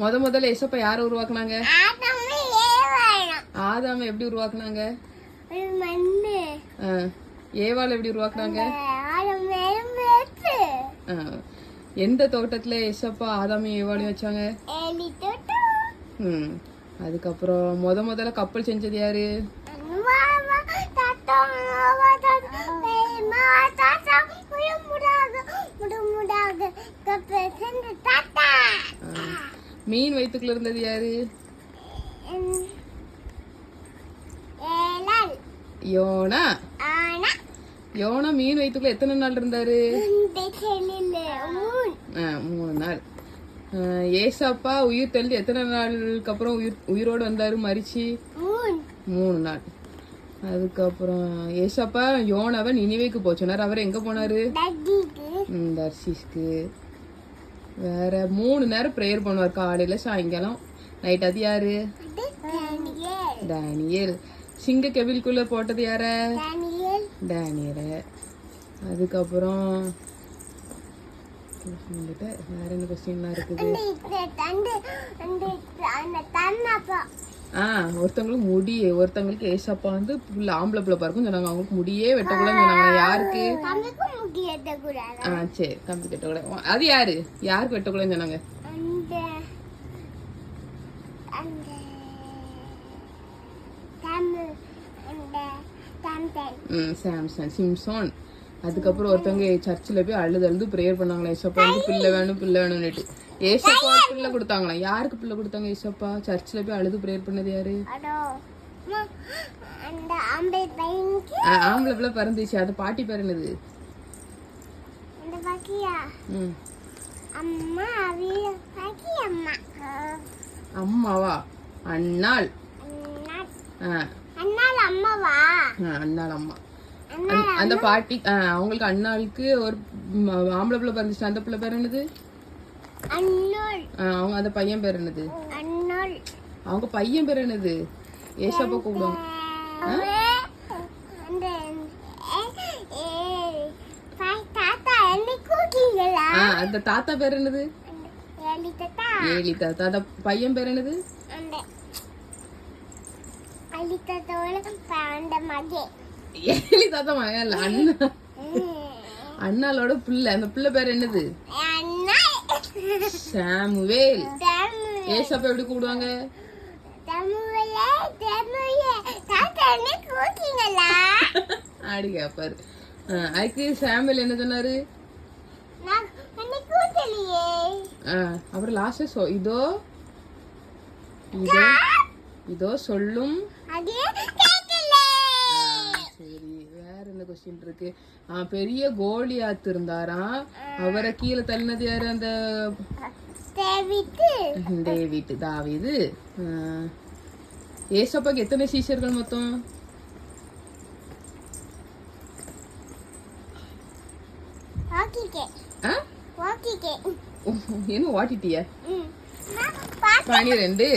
முதல்ல ஏசப்பா யாரை உருவாக்குனாங்க? ஆதாம எப்படி உருவாக்குனாங்க? ஏவாளை எப்படி உருவாக்குனாங்க? எந்த தோட்டத்துல ஏசப்பா ஆதாமையும் ஏவாளையும் வச்சாங்க? அதுக்கப்புறம் முதல்ல கப்பல் செஞ்சது யாரு? மீன் வயிற்றுக்குள்ள இருந்தது யாரு? யோனா. யோனா மீன் வயிற்றுக்குள்ள எத்தனை நாள் இருந்தாரு? 3 நாள். ஏசப்பா உயிர் தெளிஞ்சு எத்தனை நாளுக்கு அப்புறம் உயிரோடு வந்தாரு மரிச்சு? 3 நாள். அதுக்கப்புறம் ஏசப்பா யோனாவை நினிவேக்கு போச்சுனார். அவர் எங்க போனாரு? தர்ஷிஸ்க்கு. வேற 3 நேரம் ப்ரேயர் பண்ணுவார், காலையில சாயங்காலம் நைட். அது யாரு? டேனியல். சிங்க கெபிலுக்குள்ள போட்டது யார? டேனியல. அதுக்கப்புறம் வேற என்ன கொஸ்டின்லாம் இருக்குது? ஒருத்தவங்களுக்கு முடி, ஒருத்தவங்களுக்கு ஏசப்பா வந்து ஆம்பளை பிள்ளை பிறக்கும் சொன்னாங்க. அவங்களுக்கு முடியே வெட்டக்கூடாதுன்னு சொன்னாங்க. யாருக்கு? சரி, தம்பி வெட்டக்கூடாது. அது யாரு? யாருக்கு வெட்டக்கூடாதுன்னு சொன்னாங்க? சாம்சன், சிம்சோன். அதுக்கப்புறம் ஒருத்தவங்க சர்ச்சில் போய் அழுது ப்ரேயர் பண்ணாங்களா, ஏசப்பா வந்து பிள்ளை வேணும்னுட்டு. ஏசப்பா பிள்ளை கொடுத்தாங்களா? யாருக்கு பிள்ளை கொடுத்தாங்க? ஏசப்பா சர்ச்சில் போய் அழுது ப்ரேயர் பண்ணது யாரு? ஆம்பளை பிள்ளை பிறந்துச்சு. அது பாட்டி பேர் என்னது? அம்மாவா? அண்ணாள். அண்ணாள் அம்மா. அந்த பாட்டி அவங்களுக்கு அண்ணாளுக்கு ஒரு ஆம்பளை பிள்ளை பிறந்துச்சு. அந்த பிள்ளை பேர் என்னது? அவங்க அந்த பையன் பேர் என்னது? அவங்க பையன் பேர் என்னது? ஏசப்பா கூப்பிடுவாங்க. அந்த தாத்தா பேர் என்னது? ஏலி தாத்தா. அந்த பையன் பேர் என்னது? ஏலி தாத்தா மகன் இல்ல, அண்ணா. அண்ணாளோட பிள்ளை. அந்த பிள்ளை பேர் என்னது? சாமுவேல். ஏசப்பா எப்படி கூப்பிடுவாங்க? ஆடி கேப்பாரு. அதுக்கு சாமுவேல் என்ன சொன்னாரு? அப்புறம் லாஸ்ட் இதோ இதோ இதோ சொல்லும். சரி, வேற என்ன கொஸ்டின் இருக்கு? பெரிய கோலியாத் இருந்தாராம். அவரை கீழே தள்ளினது யாரு? அந்த டேவிட், தாவீது. ஏசப்பாக்கு எத்தனை சீஷர்கள் மொத்தம்? என்ன ஓட்டிட்டியா? 12.